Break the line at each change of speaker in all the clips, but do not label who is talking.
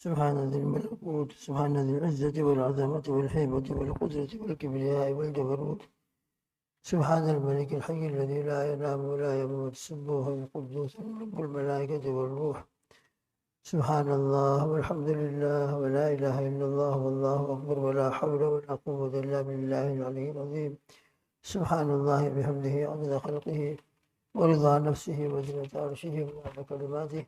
سبحان ذي الملكوت، سبحان ذي العزة والعظمة والهيبة والقدرة والكبرياء والجبروت، سبحان الملك الحي الذي لا ينام ولا يموت، سبوح القدوس رب الملائكة والروح. سبحان الله والحمد لله ولا إله إلا الله والله أكبر ولا حول ولا قوة إلا بالله العلي العظيم. سبحان الله بحمده عدد خلقه ورضا نفسه وزنة عرشه ومداد كلماته.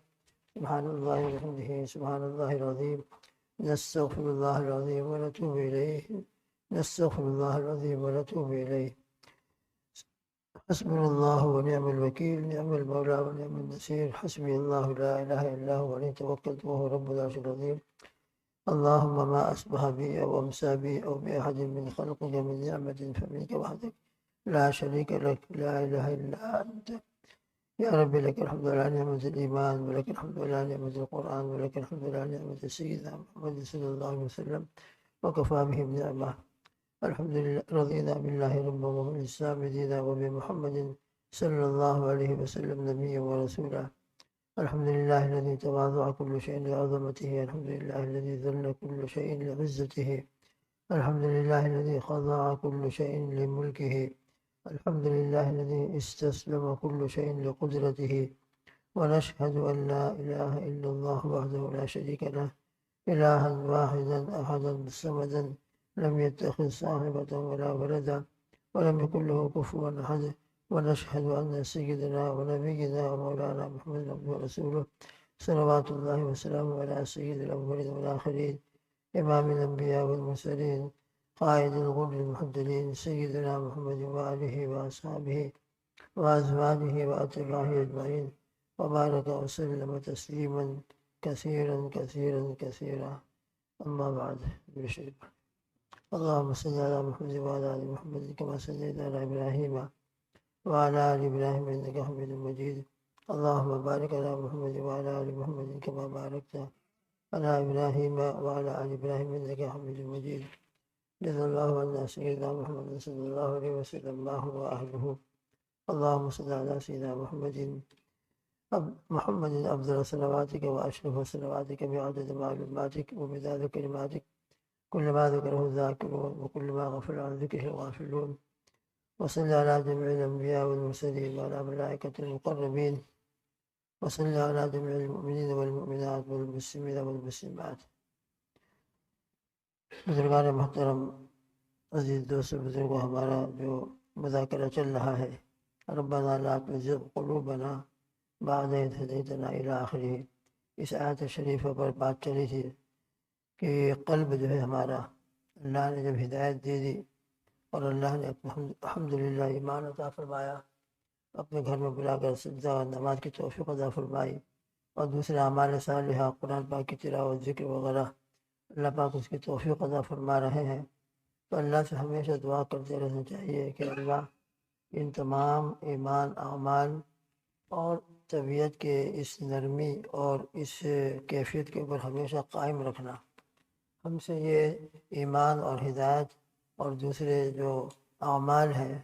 سبحان الله وبحمده سبحان الله العظيم. نستغفر الله العظيم ونتوب إليه. نستغفر الله العظيم ونتوب إليه. حسبنا الله ونعم الوكيل، نعم المولى ونعم النصير. حسبي الله لا إله إلا هو عليه توكلت وهو رب العرش العظيم. اللهم ما أصبح بي أو أمسى بي أو بأحد من خلقك من نعمة فمنك وحدك لا شريك لك، لا إله إلا أنت. يا رب لك الحمد على نعمة الإيمان، ولك الحمد على نعمة القرآن، ولك الحمد على نعمة سيدنا محمد صلى الله عليه وسلم، وكفى به بنعمة. الحمد لله، رضينا بالله ربا وبالإسلام دينا وبمحمد صلى الله عليه وسلم نبيا ورسولا. الحمد لله الذي تواضع كل شيء لعظمته، الحمد لله الذي ذل كل شيء لعزته، الحمد لله الذي خضع كل شيء لملكه، الحمد لله الذي استسلم كل شيء لقدرته. ونشهد أن لا إله إلا الله وحده لا شريك له، إلها واحدا أحدا صمدا لم يتخذ صاحبة ولا ولدا ولم يكن له كفوا أحد. ونشهد أن سيدنا ونبينا ومولانا محمد عبده ورسوله، صلوات الله وسلامه على سيد الأولين والآخرين، إمام الأنبياء والمرسلين، قائد الغر المحجلين، سيدنا محمد وآله وأصحابه وأزواجه وأتباعه أجمعين، وبارك وسلم تسليما كثيرا كثيرا كثيرا. أما بعد، بشيء اللهم صل على محمد وعلى آل محمد كما صليت على إبراهيم وعلى آل إبراهيم إنك حميد مجيد. اللهم بارك على محمد وعلى آل محمد كما باركت على إبراهيم وعلى آل إبراهيم إنك حميد مجيد. جزا الله عنا سيدنا محمد صلى الله عليه وسلم ما هو أهله. اللهم صل على سيدنا محمد أفضل صلواتك وأشرف صلواتك بعدد معلوماتك ومداد كلماتك، كل ما ذكره الذاكرون وكل ما غفل عن ذكره الغافلون. وصل على جميع الأنبياء والمرسلين وعلى ملائكة المقربين، وصل على جميع المؤمنين والمؤمنات والمسلمين والمسلمات. بزرگان محترم، عزیز دوست بزرگوں، ہمارا جو مذاکرہ چل رہا ہے ربنا لا تزغ قلوبنا بعد إذ هديتنا إلى آخره، اس آیت شریفہ پر بات چلی تھی کہ قلب جو ہے ہمارا، اللہ نے جب ہدایت دے دی اور اللہ نے الحمدللہ ایمان عطا فرمایا، اپنے گھر میں بلا کر سجدہ اور نماز کی توفیق عطا فرمائی، اور دوسرے اعمال صالحہ قرآن پاک کی تلاوت ذکر وغیرہ اللہ پاک اس کی توفیق عطا فرما رہے ہیں، تو اللہ سے ہمیشہ دعا کرتے رہنا چاہیے کہ اللہ ان تمام ایمان اعمال اور طبیعت کے اس نرمی اور اس کیفیت کے اوپر ہمیشہ قائم رکھنا. ہم سے یہ ایمان اور ہدایت اور دوسرے جو اعمال ہیں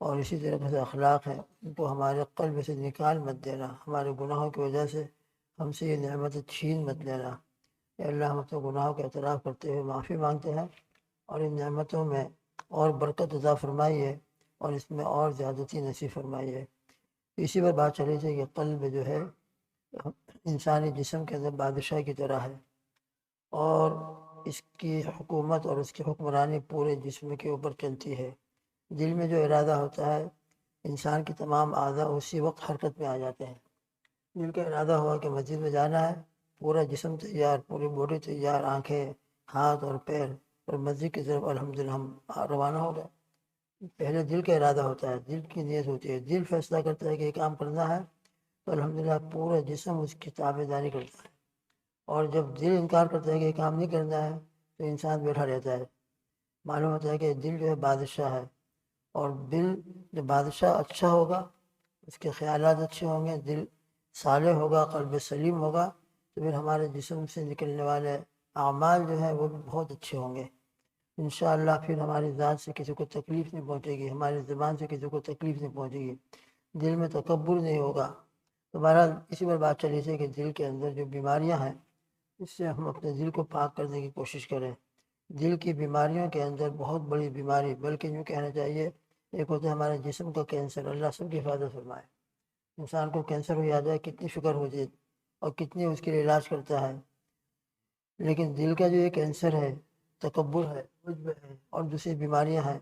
اور اسی طرح سے اخلاق ہیں ان کو ہمارے قلب سے نکال مت دینا، ہمارے گناہوں کی وجہ سے ہم سے یہ نعمت چھین مت لینا. اے اللہ، ہم اپنے گناہوں کا اعتراف کرتے ہوئے معافی مانگتے ہیں اور ان نعمتوں میں اور برکت عطا فرمائیے اور اس میں اور زیادتی نصیب فرمائیے. اسی پر بات چلی تھی کہ قلب جو ہے انسانی جسم کے اندر بادشاہ کی طرح ہے، اور اس کی حکومت اور اس کی حکمرانی پورے جسم کے اوپر چلتی ہے. دل میں جو ارادہ ہوتا ہے انسان کی تمام اعضاء اسی وقت حرکت میں آ جاتے ہیں. دل کا ارادہ ہوا کہ مسجد میں جانا ہے، پورا جسم تیار، پوری باڈی تیار، آنکھیں، ہاتھ اور پیر، اور مسجد کی طرف الحمدللہ ہم روانہ ہو گئے. پہلے دل کا ارادہ ہوتا ہے، دل کی نیت ہوتی ہے، دل فیصلہ کرتا ہے کہ یہ کام کرنا ہے تو الحمدللہ پورا جسم اس کی تابع داری کرتا ہے. اور جب دل انکار کرتا ہے کہ یہ کام نہیں کرنا ہے تو انسان بیٹھا رہتا ہے. معلوم ہوتا ہے کہ دل جو ہے بادشاہ ہے، اور دل جب بادشاہ اچھا ہوگا، اس کے خیالات اچھے ہوں گے، دل صالح ہوگا، قلب سلیم ہوگا، تو پھر ہمارے جسم سے نکلنے والے اعمال جو ہیں وہ بھی بہت اچھے ہوں گے. انشاءاللہ پھر ہماری ذات سے کسی کو تکلیف نہیں پہنچے گی، ہماری زبان سے کسی کو تکلیف نہیں پہنچے گی، دل میں تکبر نہیں ہوگا. تو بہرحال اسی پر بات چلی تھی کہ دل کے اندر جو بیماریاں ہیں اس سے ہم اپنے دل کو پاک کرنے کی کوشش کریں۔ دل کی بیماریوں کے اندر بہت بڑی بیماری، بلکہ یوں کہنا چاہیے ایک ہوتا ہے ہمارے جسم کا کینسر، اللہ سب کی حفاظت فرمائے۔ انسان کو کینسر ہو جائے کتنی فکر ہو جائے اور کتنی اس کے لیے علاج کرتا ہے، لیکن دل کا جو یہ کینسر ہے، تکبر ہے، عجب ہے اور دوسری بیماریاں ہیں،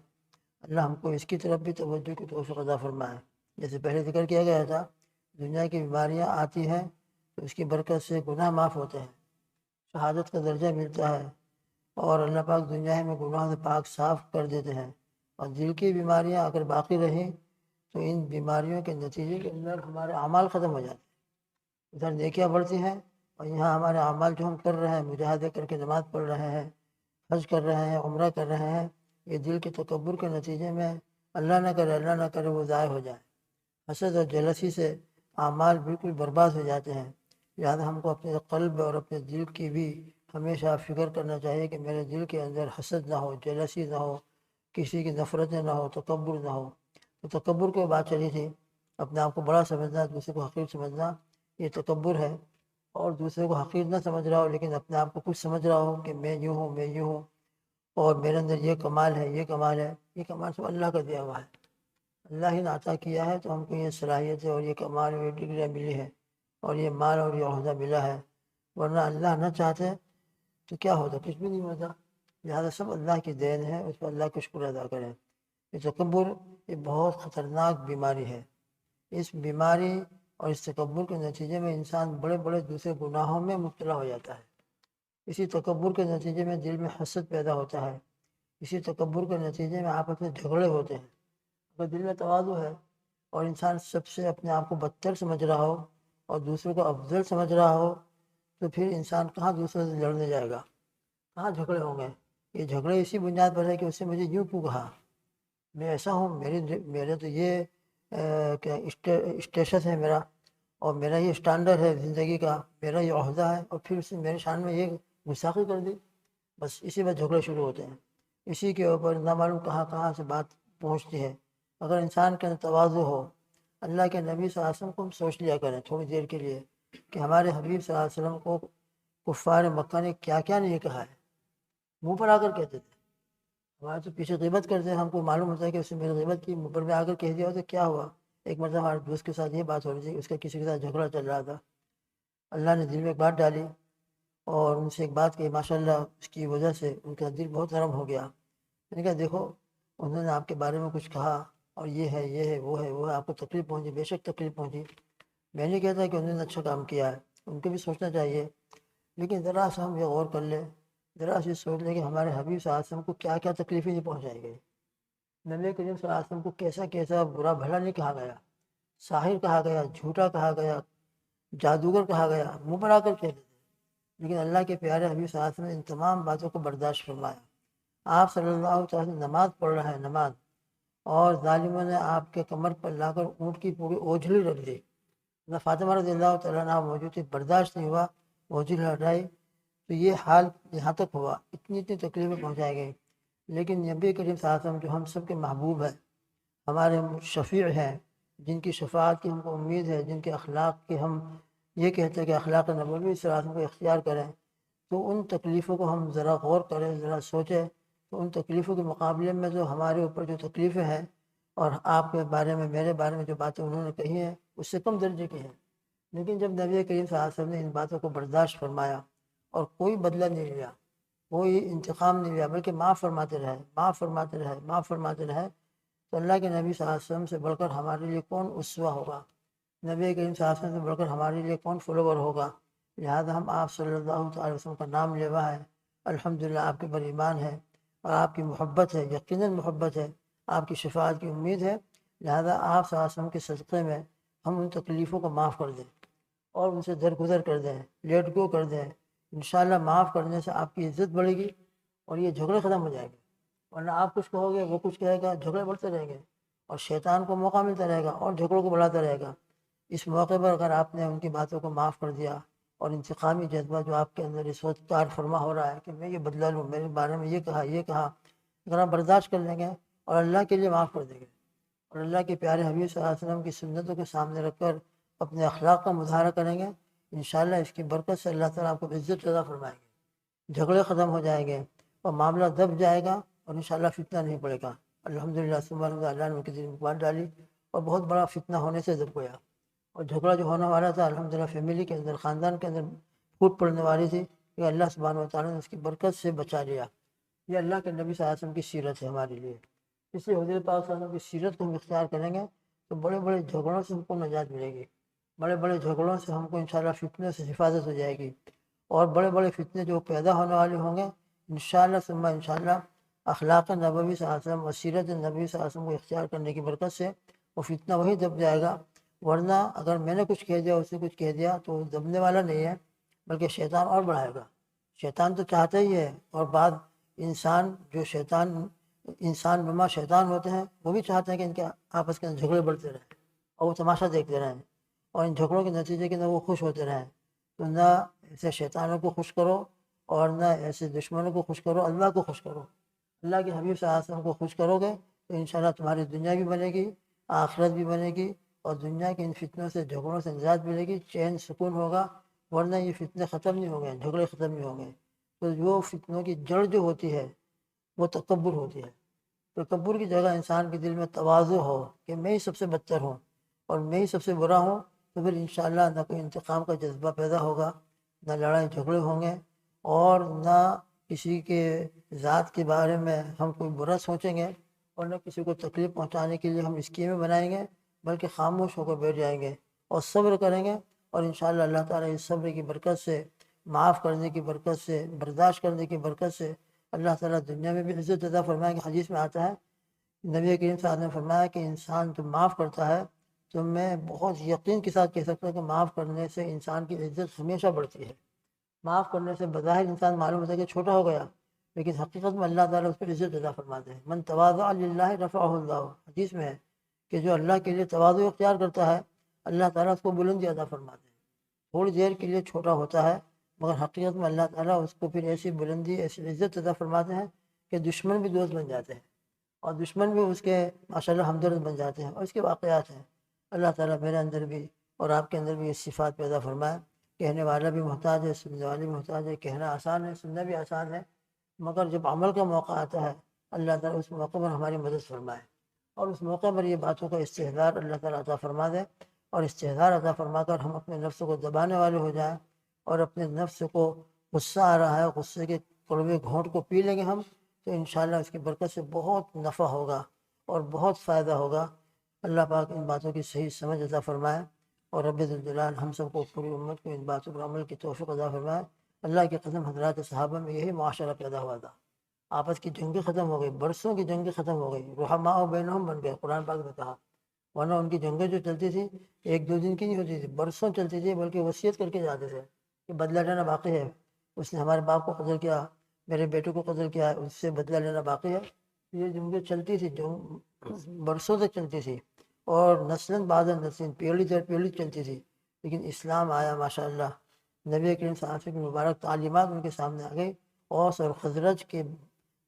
اللہ ہم کو اس کی طرف بھی توجہ کی توفیق عطا فرمائے۔ جیسے پہلے ذکر کیا گیا تھا، دنیا کی بیماریاں آتی ہیں تو اس کی برکت سے گناہ معاف ہوتے ہیں، شہادت کا درجہ ملتا ہے، اور اللہ پاک دنیا میں گناہ سے پاک صاف کر دیتے ہیں۔ اور دل کی بیماریاں اگر باقی رہیں تو ان بیماریوں کے نتیجے کے اندر ہمارے اعمال ختم ہو جاتے ہیں، ادھر نیکیاں بڑھتی ہیں اور یہاں ہمارے اعمال جو ہم کر رہے ہیں، مجاہدے کر کے نماز پڑھ رہے ہیں، حج کر رہے ہیں، عمرہ کر رہے ہیں، یہ دل کے تکبر کے نتیجے میں اللہ نہ کرے وہ ضائع ہو جائے۔ حسد اور جلسی سے اعمال بالکل برباد ہو جاتے ہیں۔ لہٰذا ہم کو اپنے قلب اور اپنے دل کی بھی ہمیشہ فکر کرنا چاہیے کہ میرے دل کے اندر حسد نہ ہو، جلسی نہ ہو، کسی کی نفرتیں نہ ہو، تکبر نہ ہو۔ تو تکبر کی بات چلی تھی، اپنے آپ کو بڑا سمجھنا، دوسرے کو حقیر سمجھنا، یہ تکبر ہے۔ اور دوسرے کو حقیر نہ سمجھ رہا ہو لیکن اپنے آپ کو کچھ سمجھ رہا ہو کہ میں یوں ہوں، میں یوں ہوں، اور میرے اندر یہ کمال ہے، یہ کمال ہے، یہ کمال سب اللہ کا دیا ہوا ہے، اللہ ہی نے عطا کیا ہے، تو ہم کو یہ صلاحیت ہے اور یہ کمال اور یہ ڈگریاں ملی ہے اور یہ مال اور یہ عہدہ ملا ہے، ورنہ اللہ نہ چاہتے تو کیا ہوتا، کچھ بھی نہیں ہوتا۔ لہٰذا سب اللہ کی دین ہے، اس پر اللہ کا شکر ادا کریں۔ یہ تکبر یہ بہت خطرناک بیماری ہے۔ اس بیماری اور اس تکبر کے نتیجے میں انسان بڑے بڑے دوسرے گناہوں میں مبتلا ہو جاتا ہے۔ اسی تکبر کے نتیجے میں دل میں حسد پیدا ہوتا ہے، اسی تکبر کے نتیجے میں آپس میں جھگڑے ہوتے ہیں۔ اگر دل میں تواضع ہے اور انسان سب سے اپنے آپ کو بدتر سمجھ رہا ہو اور دوسروں کو افضل سمجھ رہا ہو، تو پھر انسان کہاں دوسروں سے لڑنے جائے گا، کہاں جھگڑے ہوں گے۔ یہ جھگڑے اسی بنیاد پر ہے کہ اس سے مجھے یوں کیوں کہا، میں ایسا ہوں، میرے تو یہ کیا اسٹیٹس ہے میرا، اور میرا یہ اسٹینڈرڈ ہے زندگی کا، میرا یہ عہدہ ہے، اور پھر اس نے میرے شان میں یہ گستاخی کر دی، بس اسی پر جھگڑے شروع ہوتے ہیں۔ اسی کے اوپر نہ معلوم کہاں کہاں سے بات پہنچتی ہے۔ اگر انسان کے اندر تواضع ہو، اللہ کے نبی صلی اللہ علیہ وسلم کو ہم سوچ لیا کریں تھوڑی دیر کے لیے کہ ہمارے حبیب صلی اللہ علیہ وسلم کو کفار مکہ نے کیا کیا نہیں کہا ہے، منہ پر آ کر کہتے تھے۔ ہمارے تو پیچھے غیبت کرتے ہیں، ہم کو معلوم ہوتا ہے کہ اس نے میری غیبت کی، منہ پر میں آ کر کہہ دیا تو کیا ہوا۔ ایک مرتبہ ہمارے دوست کے ساتھ یہ بات ہو رہی تھی، اس کا کسی کے ساتھ جھگڑا چل رہا تھا، اللہ نے دل میں ایک بات ڈالی اور ان سے ایک بات کہی، ماشاء اللہ اس کی وجہ سے ان کا دل بہت نرم ہو گیا۔ میں نے کہا دیکھو، انہوں نے آپ کے بارے میں کچھ کہا اور یہ ہے، یہ ہے، وہ ہے، وہ ہے، آپ کو تکلیف پہنچی، بے شک تکلیف پہنچی، میں نہیں کہتا کہ انہوں نے اچھا کام کیا ہے، ان کو بھی سوچنا چاہیے، لیکن ذرا سا ہم یہ غور کر لیں، ذرا سی سوچ لیں کہ ہمارے حبیب صلی اللہ علیہ وسلم کو کیا کیا تکلیفیں نہیں پہنچائی گئی۔ نبی کریم صلی اللہ علیہ وسلم کو کیسا کیسا برا بھلا نہیں کہا گیا، ساحر کہا گیا، جھوٹا کہا گیا، جادوگر کہا گیا، منہ پر آ کر کہہ دیتے، لیکن اللہ کے پیارے حبیب صلی اللہ علیہ وسلم نے ان تمام باتوں کو برداشت فرمایا۔ آپ صلی اللہ علیہ وسلم نماز پڑھ رہا ہے، نماز، اور ظالموں نے آپ کے کمر پر لا کر اونٹ کی پوری اوجھلی رکھ دی، نہ فاطمہ رضی اللہ تعالیٰ عنہ موجود تھی، برداشت نہیں ہوا، اوجھلی ہٹائی، تو یہ حال یہاں تک ہوا، اتنی تکلیفیں پہنچائی گئی۔ لیکن نبی کریم صلی اللہ علیہ وسلم جو ہم سب کے محبوب ہیں، ہمارے شفیع ہیں، جن کی شفاعت کی ہم کو امید ہے، جن کے اخلاق کے ہم یہ کہتے ہیں کہ اخلاق نبوی صلی اللہ علیہ وسلم کو اختیار کریں، تو ان تکلیفوں کو ہم ذرا غور کریں، ذرا سوچیں، تو ان تکلیفوں کے مقابلے میں جو ہمارے اوپر جو تکلیفیں ہیں اور آپ کے بارے میں، میرے بارے میں جو باتیں انہوں نے کہی ہیں اس سے کم درجے کی ہیں۔ لیکن جب نبی کریم صلی اللہ علیہ وسلم نے ان باتوں کو برداشت فرمایا اور کوئی بدلہ نہیں لیا، کوئی انتقام نہیں لیا، بلکہ معاف فرماتے رہے، معاف فرماتے رہے، معاف فرماتے رہے، تو اللہ کے نبی صلی اللہ علیہ وسلم سے بڑھ کر ہمارے لیے کون اسوہ ہوگا، نبی کریم صلی اللہ علیہ وسلم سے بڑھ کر ہمارے لیے کون فالوور ہوگا۔ لہذا ہم آپ صلی اللہ علیہ وسلم کا نام لیوا ہے، الحمدللہ آپ کے پر ایمان ہے اور آپ کی محبت ہے، یقیناً محبت ہے، آپ کی شفاعت کی امید ہے۔ لہذا آپ صلی اللہ علیہ وسلم کے صدقے میں ہم ان تکلیفوں کو معاف کر دیں اور ان سے درگزر کر دیں، لیٹ گو کر دیں۔ انشاءاللہ معاف کرنے سے آپ کی عزت بڑھے گی اور یہ جھگڑے ختم ہو جائیں گے، ورنہ آپ کچھ کہو گے، وہ کچھ کہے گا، جھگڑے بڑھتے رہیں گے اور شیطان کو موقع ملتا رہے گا اور جھگڑوں کو بڑھاتا رہے گا۔ اس موقع پر اگر آپ نے ان کی باتوں کو معاف کر دیا اور انتقامی جذبہ جو آپ کے اندر اس وقت کار فرما ہو رہا ہے کہ میں یہ بدلا لوں، میرے بارے میں یہ کہا، یہ کہا، اگر آپ برداشت کر لیں گے اور اللہ کے لیے معاف کر دیں گے اور اللہ کے پیارے حبیب صلی اللہ علیہ وسلم کی سنتوں کو سامنے رکھ کر اپنے اخلاق کا مظاہرہ کریں گے، انشاءاللہ اس کی برکت سے اللہ تعالیٰ آپ کو عزت عطا فرمائیں گے، جھگڑے ختم ہو جائیں گے اور معاملہ دب جائے گا اور انشاءاللہ فتنہ نہیں پڑے گا۔ الحمدللہ سبحان اللہ، اللہ نے کسی دن بات ڈالی اور بہت بڑا فتنہ ہونے سے دب گیا، اور جھگڑا جو ہونے والا تھا الحمدللہ فیملی کے اندر، خاندان کے اندر پھوٹ پڑنے والی تھی، کہ اللہ سبحانہ و تعالیٰ نے اس کی برکت سے بچا لیا۔ یہ اللہ کے نبی صلی اللہ علیہ وسلم کی سیرت ہے ہمارے لیے، اس لیے حضور پاک صلی اللہ علیہ وسلم کی سیرت کو ہم اختیار کریں گے تو بڑے بڑے جھگڑوں سے ہم کو نجات ملے گی، بڑے بڑے جھگڑوں سے ہم کو انشاءاللہ فتنے سے حفاظت ہو جائے گی، اور بڑے بڑے فتنے جو پیدا ہونے والے ہوں گے انشاءاللہ ثم انشاءاللہ اخلاق نبوی صلی اللہ علیہ وسلم اور سیرت نبوی صلی اللہ علیہ وسلم کو اختیار کرنے کی برکت سے وہ فتنہ وہی دب جائے گا۔ ورنہ اگر میں نے کچھ کہہ دیا، اس نے کچھ کہہ دیا، تو وہ دبنے والا نہیں ہے، بلکہ شیطان اور بڑھائے گا۔ شیطان تو چاہتا ہی ہے، اور بعض انسان جو انسان نما شیطان ہوتے ہیں وہ بھی چاہتے ہیں کہ ان کے آپس کے اندر جھگڑے بڑھتے رہیں اور وہ تماشا دیکھتے رہیں، اور ان جھگڑوں کے نتیجے کے اندر وہ خوش ہوتے رہیں۔ تو نہ ایسے شیطانوں کو خوش کرو اور نہ ایسے دشمنوں کو خوش کرو، اللہ کو خوش کرو۔ اللہ کے حبیب صلی اللہ علیہ وسلم کو خوش کرو گے تو انشاءاللہ تمہاری دنیا بھی بنے گی، آخرت بھی بنے گی، اور دنیا کے ان فتنوں سے، جھگڑوں سے نجات ملے گی، چین سکون ہوگا۔ ورنہ یہ فتنے ختم نہیں ہوں گے، جھگڑے ختم نہیں ہوں گے۔ تو جو فتنوں کی جڑ جو ہوتی ہے وہ تکبر ہوتی ہے۔ تکبر کی جگہ انسان کے دل میں تواضع ہو کہ میں ہی سب سے بدتر ہوں اور میں ہی سب سے برا ہوں، تو پھر انشاءاللہ نہ کوئی انتقام کا جذبہ پیدا ہوگا، نہ لڑائی جھگڑے ہوں گے، اور نہ کسی کے ذات کے بارے میں ہم کوئی برا سوچیں گے، اور نہ کسی کو تکلیف پہنچانے کے لیے ہم اسکیمیں بنائیں گے، بلکہ خاموش ہو کر بیٹھ جائیں گے اور صبر کریں گے، اور انشاءاللہ اللہ تعالیٰ اس صبر کی برکت سے، معاف کرنے کی برکت سے، برداشت کرنے کی برکت سے اللہ تعالیٰ دنیا میں بھی عزت عطا فرمائیں گے۔ حدیث میں آتا ہے، نبی کریم صلی اللہ علیہ وسلم نے فرمایا کہ انسان جو معاف کرتا ہے تو میں بہت یقین کے ساتھ کہہ سکتا ہوں کہ معاف کرنے سے انسان کی عزت ہمیشہ بڑھتی ہے۔ معاف کرنے سے بظاہر انسان معلوم ہوتا ہے کہ چھوٹا ہو گیا، لیکن حقیقت میں اللہ تعالیٰ اس پر عزت عطا فرماتے ہیں۔ من تواضع للہ رفعہ اللہ، حدیث میں ہے کہ جو اللہ کے لیے تواضع اختیار کرتا ہے اللہ تعالیٰ اس کو بلندی عطا فرماتے ہیں۔ تھوڑی دیر کے لیے چھوٹا ہوتا ہے، مگر حقیقت میں اللہ تعالیٰ اس کو پھر ایسی بلندی، ایسی عزت عطا فرماتے ہیں کہ دشمن بھی دوست بن جاتے ہیں، اور دشمن بھی اس کے ماشاءاللہ ہمدرد بن جاتے ہیں، اور اس کے واقعات ہیں۔ اللہ تعالیٰ میرے اندر بھی اور آپ کے اندر بھی یہ صفات پیدا فرمائے۔ کہنے والا بھی محتاج ہے، سننے والا بھی محتاج ہے، کہنا آسان ہے، سننا بھی آسان ہے، مگر جب عمل کا موقع آتا ہے اللہ تعالیٰ اس موقع پر ہماری مدد فرمائے، اور اس موقع پر یہ باتوں کا استحضار اللہ تعالیٰ عطا فرما دے، اور استحضار عطا فرما کر ہم اپنے نفس کو دبانے والے ہو جائیں، اور اپنے نفس کو غصہ آ رہا ہے، غصے کے کڑوے گھونٹ کو پی لیں گے ہم، تو انشاءاللہ اس کی برکت سے بہت نفع ہوگا اور بہت فائدہ ہوگا۔ اللہ پاک ان باتوں کی صحیح سمجھ عطا فرمائے، اور رب ذوالجلال ہم سب کو، پوری امت کو ان باتوں پر عمل کی توفیق عطا فرمائے۔ اللہ کی قسم حضرات صحابہ میں یہی معاشرہ پیدا ہوا تھا، آپس کی جنگیں ختم ہو گئی، برسوں کی جنگیں ختم ہو گئی، رحماء بینہم بن گئے، قرآن پاک نے کہا۔ ورنہ ان کی جنگیں جو چلتی تھی ایک دو دن کی نہیں ہوتی تھی، برسوں چلتی تھی، بلکہ وصیت کر کے جاتے تھے کہ بدلہ لینا باقی ہے، اس نے ہمارے باپ کو قتل کیا، میرے بیٹے کو قتل کیا، اس سے بدلہ لینا باقی ہے۔ یہ جنگیں چلتی تھی، جو برسوں تک چلتی تھی، اور نسلاً بعد نسل، پیڑھی در پیڑھی چلتی تھی، لیکن اسلام آیا ماشاءاللہ، نبی کریم صلی اللہ علیہ وسلم کی مبارک تعلیمات ان کے سامنے آ گئی، اوس اور خزرج کے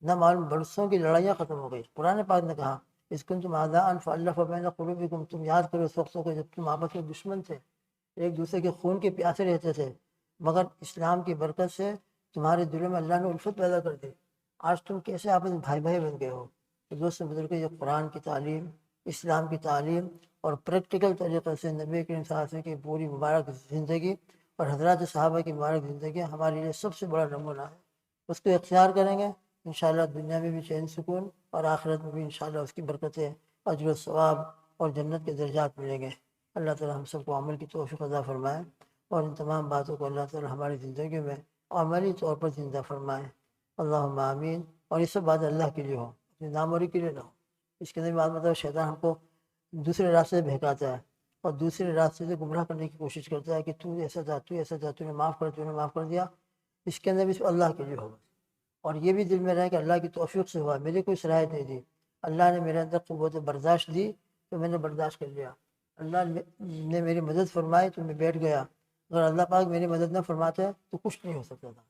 نہ معلوم برسوں کی لڑائیاں ختم ہو گئی۔ قرآن پاک نے کہا اذ کنتم اعداء فالف بین قلوبکم، تم یاد کرو اس وقتوں کو جب تم آپس میں دشمن تھے، ایک دوسرے کے خون کے پیاسے رہتے تھے، مگر اسلام کی برکت سے تمہارے دلوں میں اللہ نے الفت پیدا کر دی، آج تم کیسے آپس میں بھائی بھائی بن گئے ہو۔ تو دوست بزرگ، یہ قرآن کی تعلیم، اسلام کی تعلیم، اور پریکٹیکل طریقے سے نبی کریم صلی اللہ علیہ وسلم کی پوری مبارک زندگی اور حضرات صحابہ کی مبارک زندگی ہمارے لیے سب سے بڑا نمونہ ہے۔ اس کو اختیار کریں گے انشاءاللہ دنیا میں بھی چین سکون، اور آخرت میں بھی انشاءاللہ اس کی برکتیں، اجر و ثواب اور جنت کے درجات ملیں گے۔ اللہ تعالی ہم سب کو عمل کی توفیق عطا فرمائے، اور ان تمام باتوں کو اللہ تعالی ہماری زندگی میں عملی طور پر زندہ فرمائے۔ اللہم آمین۔ اور یہ سب بات اللہ کے لیے ہو، اپنی ناموری کے لیے نہ ہو۔ اس کے اندر بات مطلب شیطان ہم کو دوسرے راستے سے بہکاتا ہے اور دوسرے راستے سے گمراہ کرنے کی کوشش کرتا ہے کہ تو ایسا تھا، تو ایسا تھا، تو نے معاف کر، تو نے معاف کر دیا۔ اس کے اندر بھی اللہ کے لیے ہوگا، اور یہ بھی دل میں رہے کہ اللہ کی توفیق سے ہوا، میری کوئی صلاحیت نہیں دی، اللہ نے میرے اندر قوت برداشت دی تو میں نے برداشت کر لیا، اللہ نے میری مدد فرمائی تو میں بیٹھ گیا، اگر اللہ پاک میری مدد نہ فرماتے تو کچھ نہیں ہو سکتا تھا۔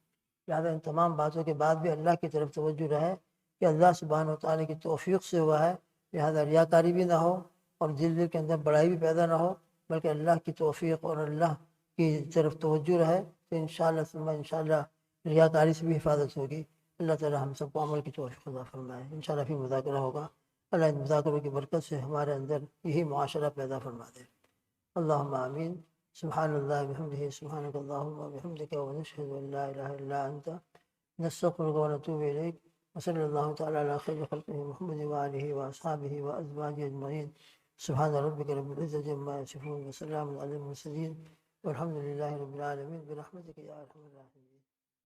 لہٰذا ان تمام باتوں کے بعد بھی اللہ کی طرف توجہ رہے کہ اللہ سبحانہ و تعالیٰ کی توفیق سے ہوا ہے، لہٰذا ریاکاری بھی نہ ہو اور دل کے اندر بڑائی بھی پیدا نہ ہو، بلکہ اللہ کی توفیق اور اللہ کی طرف توجہ رہے تو انشاءاللہ ثم انشاءاللہ ریاکاری سے بھی حفاظت ہوگی۔ اللہ تعالی ہم سب کو عمل کی توفیق عطا فرمائے۔ انشاءاللہ پھر مذاکرہ ہوگا، اللہ ان مذاکروں کی برکت سے ہمارے اندر یہی معاشرہ پیدا فرما دے۔ اللہم آمین۔ سبحان اللہ بحمدہ، سبحانک اللہم وبحمدک، ونشہد ان لا الہ الا انت، نستغفرک ونتوب الیک، وصلی اللہ تعالی علی خیر خلقہ محمد وآلہ واصحابہ وازواجہ اجمعین۔ سبحان ربک رب العزۃ عما یصفون، وسلام علی المرسلین، والحمد للہ رب العالمین، برحمتک یا ارحم الراحمین۔